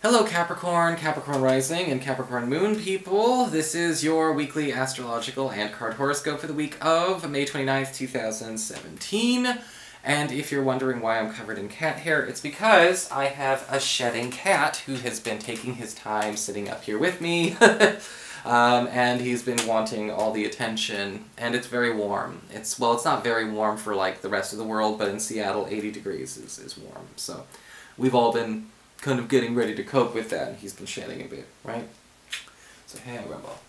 Hello Capricorn, Capricorn Rising, and Capricorn Moon people. This is your weekly astrological and card horoscope for the week of May 29th, 2017. And if you're wondering why I'm covered in cat hair, it's because I have a shedding cat who has been taking his time sitting up here with me. And he's been wanting all the attention, and it's very warm. It's not very warm for like the rest of the world, but in Seattle 80 degrees is warm. So we've all been kind of getting ready to cope with that, and he's been shedding a bit, right? So hey, Rumble.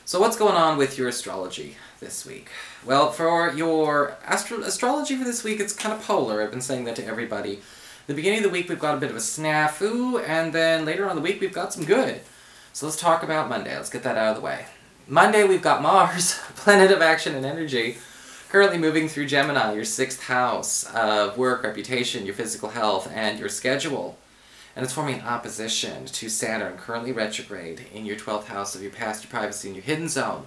So what's going on with your astrology this week? Well, for your astrology for this week, it's kind of polar. I've been saying that to everybody. The beginning of the week, we've got a bit of a snafu, and then later on in the week, we've got some good. So let's talk about Monday. Let's get that out of the way. Monday, we've got Mars, planet of action and energy, currently moving through Gemini, your 6th house of work, reputation, your physical health, and your schedule. And it's forming an opposition to Saturn, currently retrograde, in your 12th house of your past, your privacy, and your hidden zone.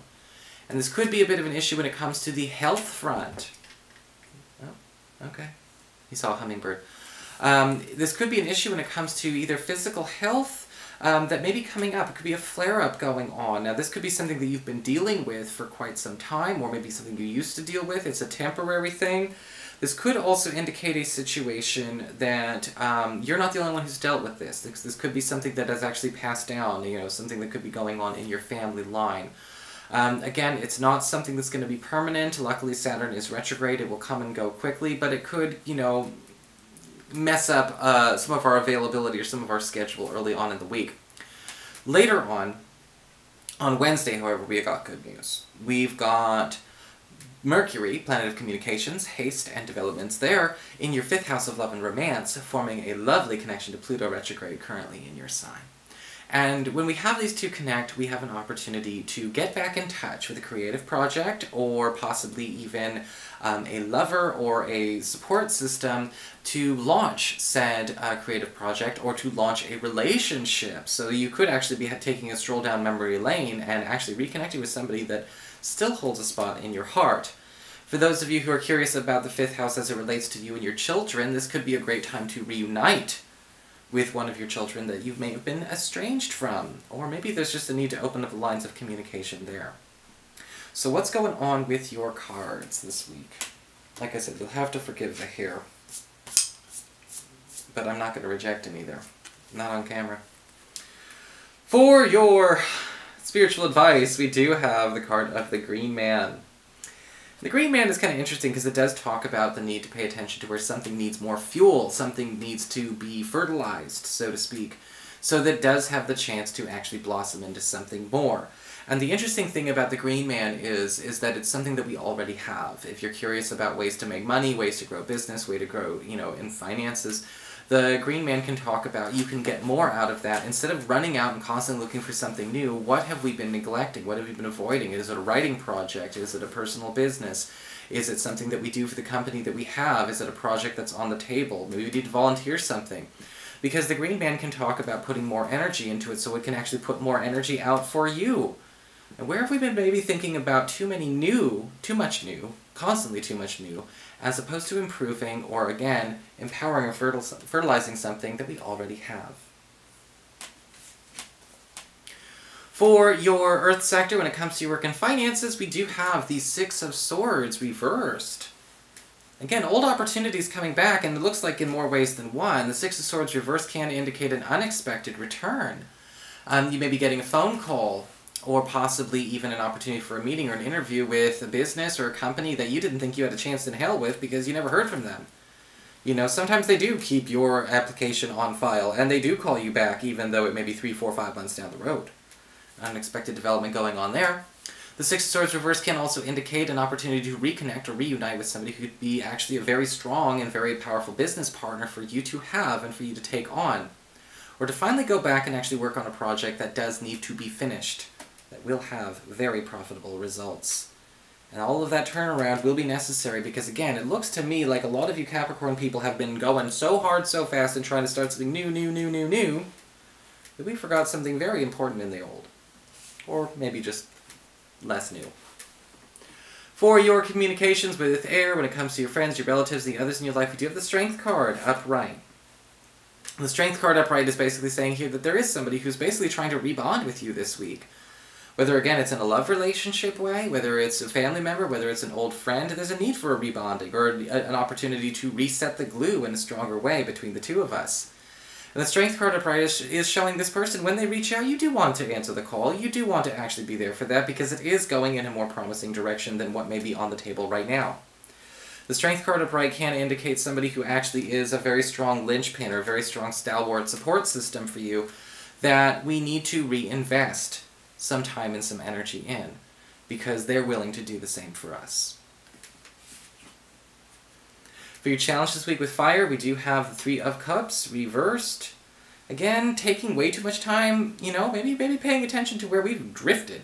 And this could be a bit of an issue when it comes to the health front. Oh, okay. You saw a hummingbird. This could be an issue when it comes to either physical health that may be coming up. It could be a flare-up going on. Now, this could be something that you've been dealing with for quite some time, or maybe something you used to deal with. It's a temporary thing. This could also indicate a situation that you're not the only one who's dealt with this. This could be something that has actually passed down, you know, something that could be going on in your family line. Again, it's not something that's going to be permanent. Luckily, Saturn is retrograde. It will come and go quickly, but it could, you know, mess up some of our availability or some of our schedule early on in the week. Later on Wednesday, however, we got good news. We've got Mercury, planet of communications, haste, and developments there, in your 5th house of love and romance, forming a lovely connection to Pluto retrograde currently in your sign. And when we have these two connect, we have an opportunity to get back in touch with a creative project, or possibly even a lover or a support system to launch said creative project, or to launch a relationship. So you could actually be taking a stroll down memory lane and actually reconnecting with somebody that still holds a spot in your heart. For those of you who are curious about the 5th house as it relates to you and your children, this could be a great time to reunite with one of your children that you may have been estranged from, or maybe there's just a need to open up the lines of communication there. So what's going on with your cards this week? Like I said, you'll have to forgive the hair, but I'm not going to reject him either. Not on camera. For your spiritual advice, we do have the card of the Green Man. The Green Man is kind of interesting because it does talk about the need to pay attention to where something needs more fuel, something needs to be fertilized, so to speak, so that it does have the chance to actually blossom into something more. And the interesting thing about the Green Man is that it's something that we already have. If you're curious about ways to make money, ways to grow business, way to grow, you know, in finances, the Green Man can talk about you can get more out of that. Instead of running out and constantly looking for something new, what have we been neglecting? What have we been avoiding? Is it a writing project? Is it a personal business? Is it something that we do for the company that we have? Is it a project that's on the table? Maybe we need to volunteer something. Because the Green Man can talk about putting more energy into it so it can actually put more energy out for you. And where have we been maybe thinking about too much new, constantly too much new, as opposed to improving or, again, empowering or fertilizing something that we already have? For your Earth sector, when it comes to your work and finances, we do have the 6 of Swords reversed. Again, old opportunities coming back, and it looks like in more ways than one. The 6 of Swords reversed can indicate an unexpected return. You may be getting a phone call, or possibly even an opportunity for a meeting or an interview with a business or a company that you didn't think you had a chance in hell with because you never heard from them. You know, sometimes they do keep your application on file, and they do call you back even though it may be 3, 4, 5 months down the road. Unexpected development going on there. The 6 of Swords reverse can also indicate an opportunity to reconnect or reunite with somebody who could be actually a very strong and very powerful business partner for you to have and for you to take on. Or to finally go back and actually work on a project that does need to be finished, that will have very profitable results. And all of that turnaround will be necessary because, again, it looks to me like a lot of you Capricorn people have been going so hard, so fast, and trying to start something new, that we forgot something very important in the old. Or maybe just less new. For your communications with air, when it comes to your friends, your relatives, the others in your life, we do have the Strength card upright. The Strength card upright is basically saying here that there is somebody who's basically trying to rebond with you this week. Whether, again, it's in a love relationship way, whether it's a family member, whether it's an old friend, there's a need for a rebonding or an opportunity to reset the glue in a stronger way between the two of us. And the Strength card upright is showing this person, when they reach out, you do want to answer the call. You do want to actually be there for that because it is going in a more promising direction than what may be on the table right now. The Strength card upright can indicate somebody who actually is a very strong linchpin or a very strong stalwart support system for you that we need to reinvest some time and some energy in, because they're willing to do the same for us. For your challenge this week with fire, we do have the Three of Cups reversed. Again, taking way too much time, maybe paying attention to where we've drifted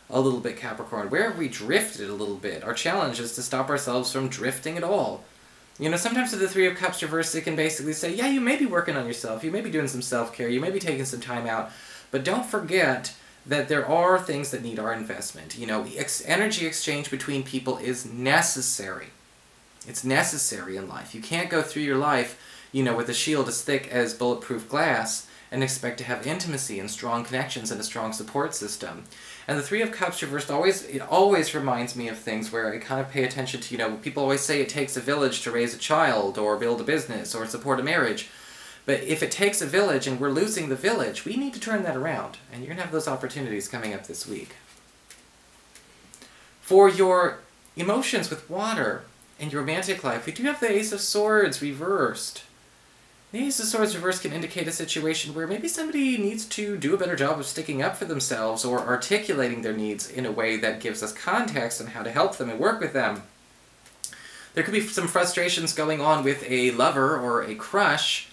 a little bit, Capricorn. Where have we drifted a little bit? Our challenge is to stop ourselves from drifting at all. Sometimes with the Three of Cups reversed, it can basically say, yeah, you may be working on yourself, you may be doing some self-care, you may be taking some time out, but don't forget that there are things that need our investment. Energy exchange between people is necessary. It's necessary in life. You can't go through your life, with a shield as thick as bulletproof glass and expect to have intimacy and strong connections and a strong support system. And the Three of Cups reversed always reminds me of things where I kind of pay attention to, people always say it takes a village to raise a child or build a business or support a marriage. But if it takes a village and we're losing the village, we need to turn that around. And you're going to have those opportunities coming up this week. For your emotions with water and your romantic life, we do have the Ace of Swords reversed. The Ace of Swords reversed can indicate a situation where maybe somebody needs to do a better job of sticking up for themselves or articulating their needs in a way that gives us context on how to help them and work with them. There could be some frustrations going on with a lover or a crush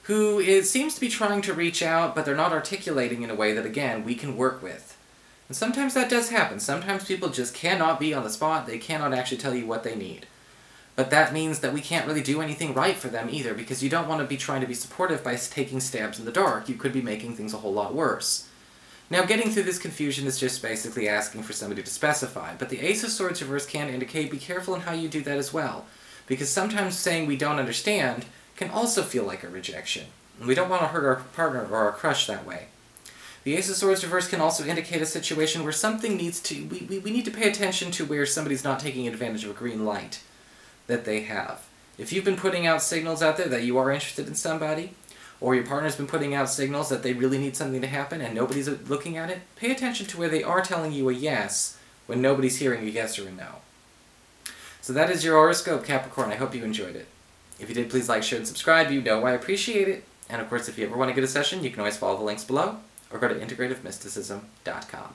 who seems to be trying to reach out, but they're not articulating in a way that, again, we can work with. And sometimes that does happen. Sometimes people just cannot be on the spot. They cannot actually tell you what they need. But that means that we can't really do anything right for them either, because you don't want to be trying to be supportive by taking stabs in the dark. You could be making things a whole lot worse. Now, getting through this confusion is just basically asking for somebody to specify, but the Ace of Swords reverse can indicate be careful in how you do that as well, because sometimes saying we don't understand can also feel like a rejection. And we don't want to hurt our partner or our crush that way. The Ace of Swords reverse can also indicate a situation where something needs to... We need to pay attention to where somebody's not taking advantage of a green light that they have. If you've been putting out signals out there that you are interested in somebody, or your partner's been putting out signals that they really need something to happen and nobody's looking at it, pay attention to where they are telling you a yes when nobody's hearing a yes or a no. So that is your horoscope, Capricorn. I hope you enjoyed it. If you did, please like, share, and subscribe. You know I appreciate it. And of course, if you ever want to get a session, you can always follow the links below, or go to integrativemysticism.com.